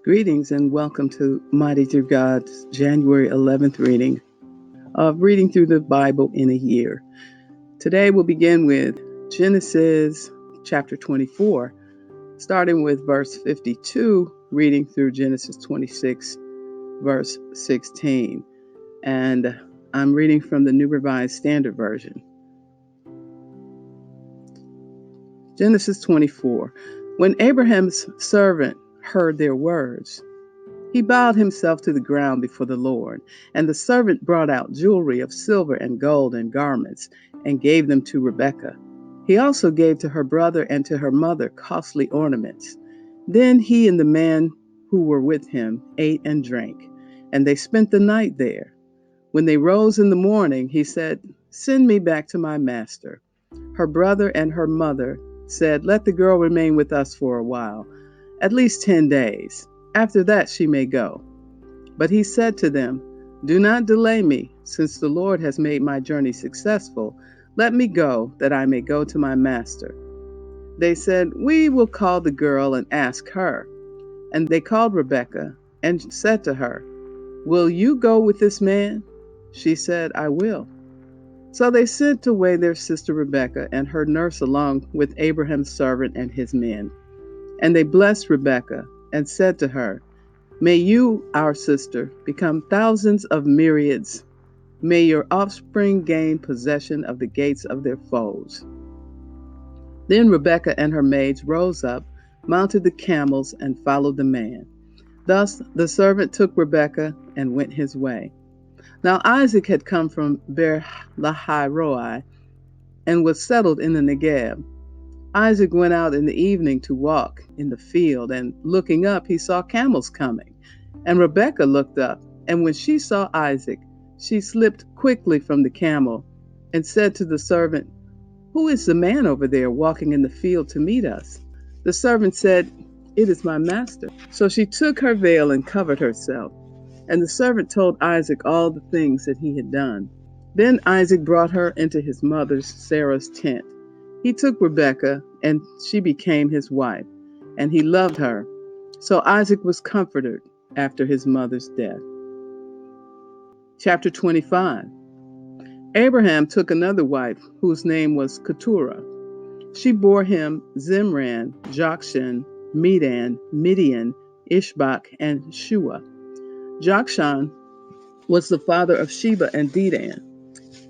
Greetings and welcome to Mighty Through God's January 11th reading of Reading Through the Bible in a Year. Today we'll begin with Genesis chapter 24, starting with verse 52, reading through Genesis 26, verse 16. And I'm reading from the New Revised Standard Version. Genesis 24. When Abraham's servant heard their words, he bowed himself to the ground before the Lord, and the servant brought out jewelry of silver and gold and garments, and gave them to Rebekah. He also gave to her brother and to her mother costly ornaments. Then he and the man who were with him ate and drank, and they spent the night there. When they rose in the morning, he said, "Send me back to my master." Her brother and her mother said, "Let the girl remain with us for a while, at least 10 days. After that she may go." But he said to them, "Do not delay me, since the Lord has made my journey successful. Let me go, that I may go to my master." They said, "We will call the girl and ask her." And they called Rebekah and said to her, "Will you go with this man?" She said, "I will." So they sent away their sister Rebekah and her nurse along with Abraham's servant and his men. And they blessed Rebekah and said to her, "May you, our sister, become thousands of myriads. May your offspring gain possession of the gates of their foes." Then Rebekah and her maids rose up, mounted the camels, and followed the man. Thus the servant took Rebekah and went his way. Now Isaac had come from Beer-lahai-roi and was settled in the Negev. Isaac went out in the evening to walk in the field, and looking up, he saw camels coming. And Rebekah looked up, and when she saw Isaac, she slipped quickly from the camel and said to the servant, "Who is the man over there walking in the field to meet us?" The servant said, "It is my master." So she took her veil and covered herself. And the servant told Isaac all the things that he had done. Then Isaac brought her into his mother Sarah's tent. He took Rebekah, and she became his wife, and he loved her. So Isaac was comforted after his mother's death. Chapter 25. Abraham took another wife, whose name was Keturah. She bore him Zimran, Jokshan, Medan, Midian, Ishbak, and Shua. Jokshan was the father of Sheba and Dedan.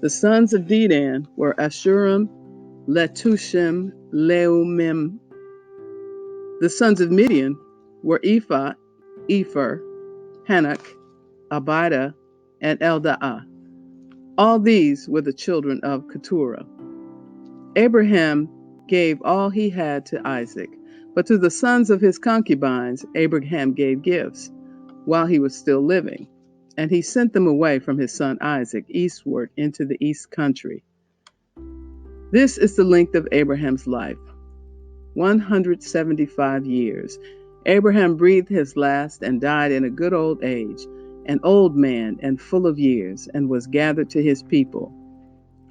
The sons of Dedan were Ashurim, Letushim, Leumim. The sons of Midian were Ephah, Epher, Hanok, Abida, and Eldaah. All these were the children of Keturah. Abraham gave all he had to Isaac, but to the sons of his concubines Abraham gave gifts while he was still living, and he sent them away from his son Isaac eastward into the east country. This is the length of Abraham's life, 175 years. Abraham breathed his last and died in a good old age, an old man and full of years, and was gathered to his people.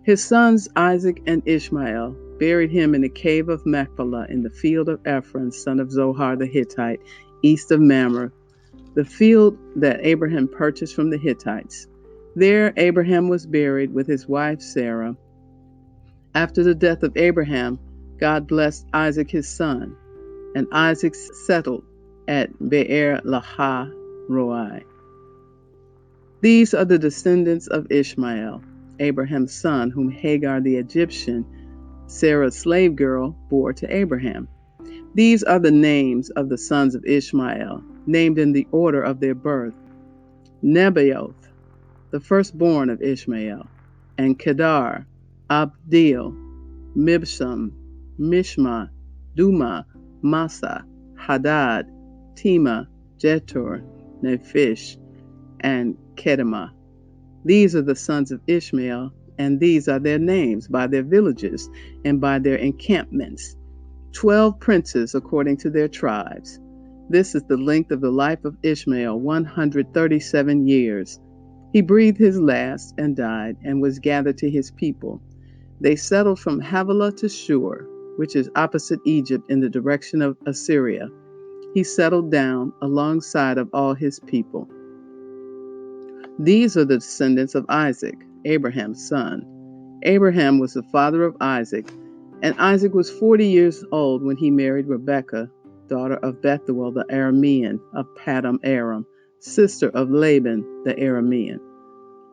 His sons Isaac and Ishmael buried him in the cave of Machpelah in the field of Ephron, son of Zohar the Hittite, east of Mamre, the field that Abraham purchased from the Hittites. There Abraham was buried with his wife Sarah. After the death of Abraham, God blessed Isaac his son, and Isaac settled at Beer-lahai-roi. These are the descendants of Ishmael, Abraham's son, whom Hagar the Egyptian, Sarah's slave girl, bore to Abraham. These are the names of the sons of Ishmael, named in the order of their birth: Nebaioth, the firstborn of Ishmael, and Kedar, Abdil, Mibsam, Mishma, Duma, Massa, Hadad, Tema, Jetur, Nephish, and Kedemah. These are the sons of Ishmael, and these are their names by their villages and by their encampments, 12 princes according to their tribes. This is the length of the life of Ishmael, 137 years. He breathed his last and died, and was gathered to his people. They settled from Havilah to Shur, which is opposite Egypt in the direction of Assyria. he settled down alongside of all his people. These are the descendants of Isaac, Abraham's son. Abraham was the father of Isaac, and Isaac was 40 years old when he married Rebekah, daughter of Bethuel the Aramean of Paddan Aram, sister of Laban the Aramean.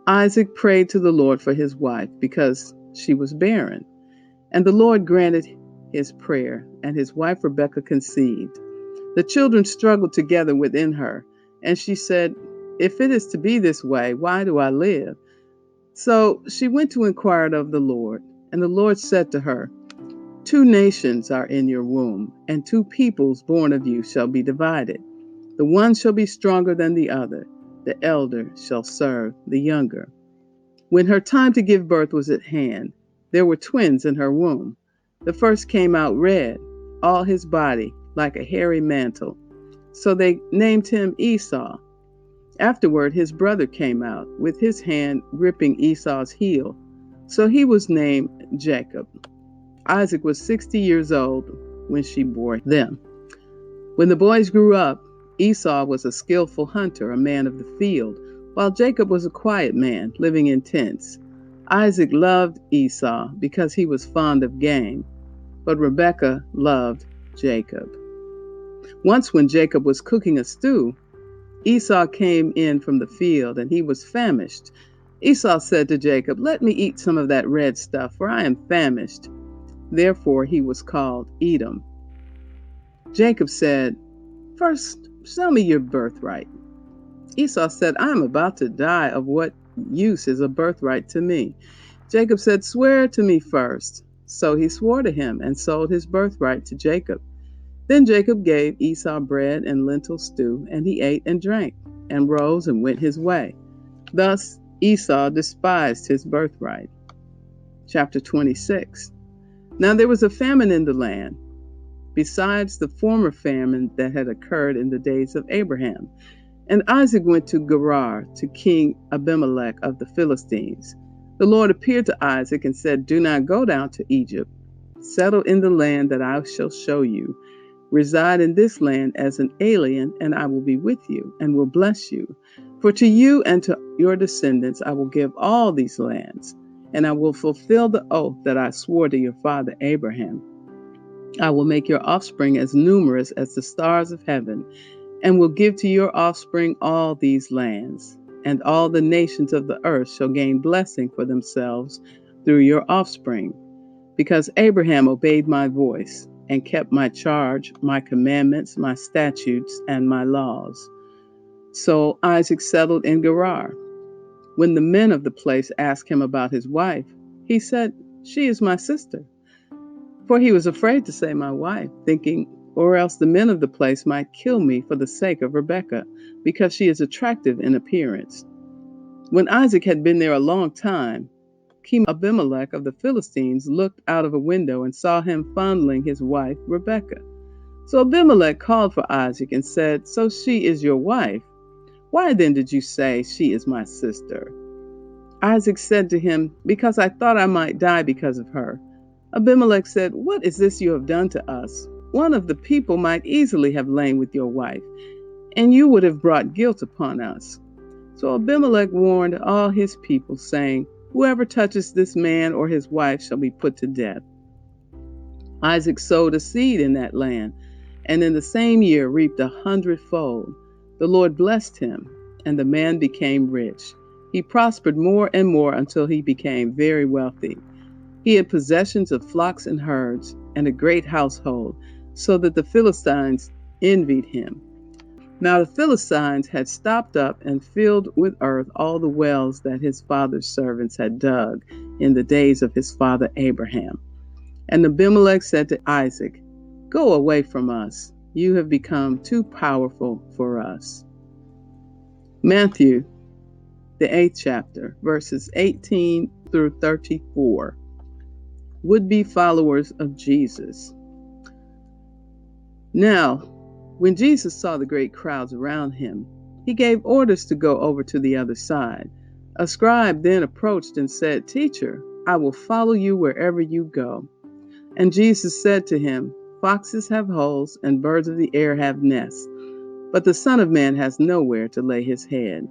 Isaac prayed to the Lord for his wife because she was barren, and the Lord granted his prayer, and his wife Rebekah conceived. The children struggled together within her, and she said, "If it is to be this way, why do I live?" So she went to inquire of the Lord, and the Lord said to her, "Two nations are in your womb, and two peoples born of you shall be divided. The one shall be stronger than the other. The elder shall serve the younger." When her time to give birth was at hand, there were twins in her womb. The first came out red, all his body like a hairy mantle. So they named him Esau. Afterward, his brother came out, with his hand gripping Esau's heel. So he was named Jacob. Isaac was 60 years old when she bore them. When the boys grew up, Esau was a skillful hunter, a man of the field, while Jacob was a quiet man, living in tents. Isaac loved Esau because he was fond of game, but Rebekah loved Jacob. Once when Jacob was cooking a stew, Esau came in from the field, and he was famished. Esau said to Jacob, "Let me eat some of that red stuff, for I am famished." Therefore he was called Edom. Jacob said, "First, sell me your birthright." Esau said, "I am about to die. Of what use is a birthright to me?" Jacob said, "Swear to me first." So he swore to him and sold his birthright to Jacob. Then Jacob gave Esau bread and lentil stew, and he ate and drank, and rose and went his way. Thus Esau despised his birthright. Chapter 26. Now there was a famine in the land, besides the former famine that had occurred in the days of Abraham. And Isaac went to Gerar to King Abimelech of the Philistines. The Lord appeared to Isaac and said, "Do not go down to Egypt. Settle in the land that I shall show you. Reside in this land as an alien, and I will be with you and will bless you. For to you and to your descendants I will give all these lands, and I will fulfill the oath that I swore to your father Abraham. I will make your offspring as numerous as the stars of heaven, and will give to your offspring all these lands. And all the nations of the earth shall gain blessing for themselves through your offspring, because Abraham obeyed my voice and kept my charge, my commandments, my statutes, and my laws." So Isaac settled in Gerar. When the men of the place asked him about his wife, he said, "She is my sister." For he was afraid to say my wife, thinking, or else the men of the place might kill me for the sake of Rebekah, because she is attractive in appearance. When Isaac had been there a long time, King Abimelech of the Philistines looked out of a window and saw him fondling his wife Rebekah. So Abimelech called for Isaac and said, "So she is your wife? Why then did you say, 'She is my sister'?" Isaac said to him, "Because I thought I might die because of her." Abimelech said, "What is this you have done to us? One of the people might easily have lain with your wife, and you would have brought guilt upon us." So Abimelech warned all his people, saying, "Whoever touches this man or his wife shall be put to death." Isaac sowed a seed in that land, and in the same year reaped 100-fold. The Lord blessed him, and the man became rich. He prospered more and more until he became very wealthy. He had possessions of flocks and herds, and a great household, so that the Philistines envied him. Now the Philistines had stopped up and filled with earth all the wells that his father's servants had dug in the days of his father Abraham. And Abimelech said to Isaac, "Go away from us. You have become too powerful for us." Matthew, the 8th chapter, verses 18 through 34. Would-be followers of Jesus. Now, when Jesus saw the great crowds around him, he gave orders to go over to the other side. A scribe then approached and said, "Teacher, I will follow you wherever you go." And Jesus said to him, foxes have holes and birds of the air have nests, but the Son of Man has nowhere to lay his head."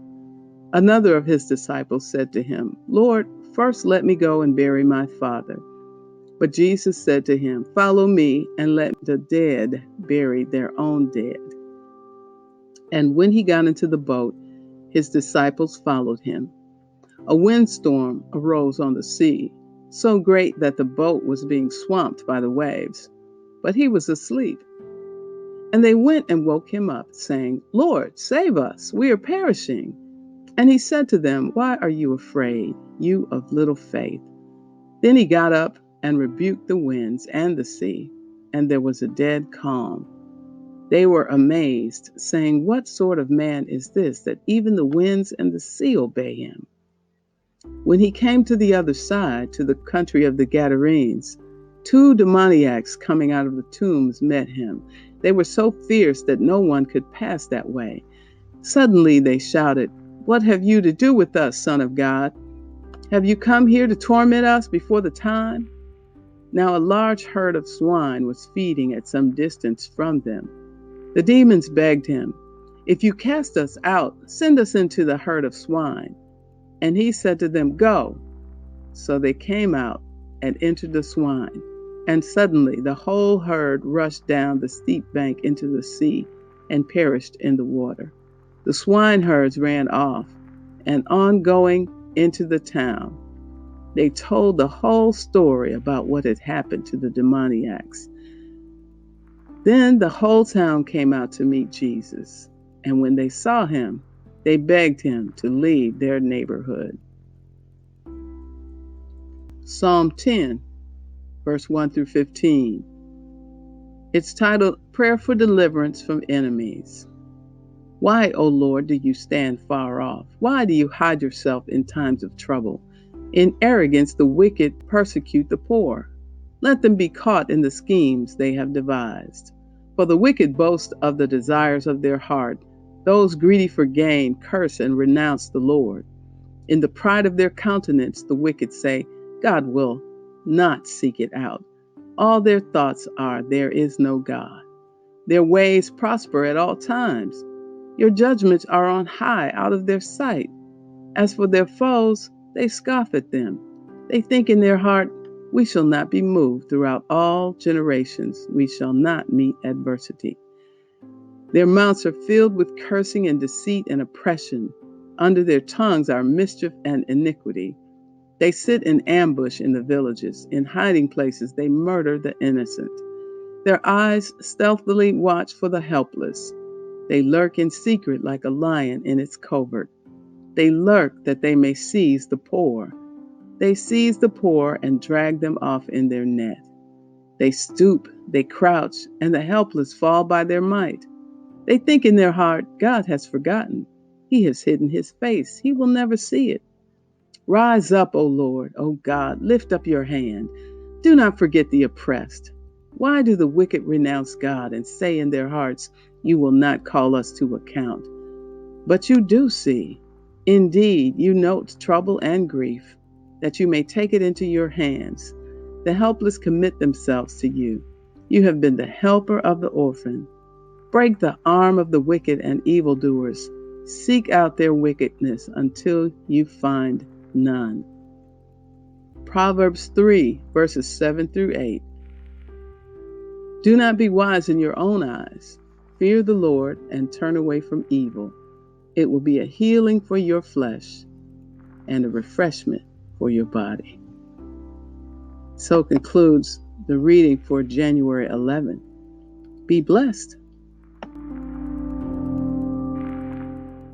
Another of his disciples said to him, "Lord, first let me go and bury my father." But Jesus said to him, "Follow me and let the dead bury their own dead." And when he got into the boat, his disciples followed him. A windstorm arose on the sea, so great that the boat was being swamped by the waves. But he was asleep. And they went and woke him up, saying, "Lord, save us, we are perishing." And he said to them, "Why are you afraid, you of little faith?" Then he got up and rebuked the winds and the sea, and there was a dead calm. They were amazed, saying, "What sort of man is this, that even the winds and the sea obey him?" When he came to the other side, to the country of the Gadarenes, 2 demoniacs coming out of the tombs met him. They were so fierce that no one could pass that way. Suddenly they shouted, "What have you to do with us, Son of God? Have you come here to torment us before the time?" Now a large herd of swine was feeding at some distance from them. The demons begged him, "If you cast us out, send us into the herd of swine." And he said to them, "Go." So they came out and entered the swine. And suddenly the whole herd rushed down the steep bank into the sea and perished in the water. The swineherds ran off, and on going into the town, they told the whole story about what had happened to the demoniacs. Then the whole town came out to meet Jesus, and when they saw him, they begged him to leave their neighborhood. Psalm 10, verse 1 through 15. It's titled Prayer for Deliverance from Enemies. Why, O Lord, do you stand far off? Why do you hide yourself in times of trouble? In arrogance, the wicked persecute the poor. Let them be caught in the schemes they have devised. For the wicked boast of the desires of their heart. Those greedy for gain curse and renounce the Lord. In the pride of their countenance, the wicked say, "God will not seek it out." All their thoughts are, "There is no God." Their ways prosper at all times. Your judgments are on high out of their sight. As for their foes, they scoff at them. They think in their heart, "We shall not be moved. Throughout all generations, we shall not meet adversity." Their mouths are filled with cursing and deceit and oppression. Under their tongues are mischief and iniquity. They sit in ambush in the villages. In hiding places, they murder the innocent. Their eyes stealthily watch for the helpless. They lurk in secret like a lion in its covert. They lurk that they may seize the poor. They seize the poor and drag them off in their net. They stoop, they crouch, and the helpless fall by their might. They think in their heart, "God has forgotten. He has hidden his face. He will never see it." Rise up, O Lord, O God, lift up your hand. Do not forget the oppressed. Why do the wicked renounce God and say in their hearts, "You will not call us to account"? But you do see. Indeed, you note trouble and grief, that you may take it into your hands. The helpless commit themselves to you. You have been the helper of the orphan. Break the arm of the wicked and evildoers. Seek out their wickedness until you find none. Proverbs 3, verses 7 through 8. Do not be wise in your own eyes. Fear the Lord and turn away from evil. It will be a healing for your flesh and a refreshment for your body. So concludes the reading for January 11. Be blessed.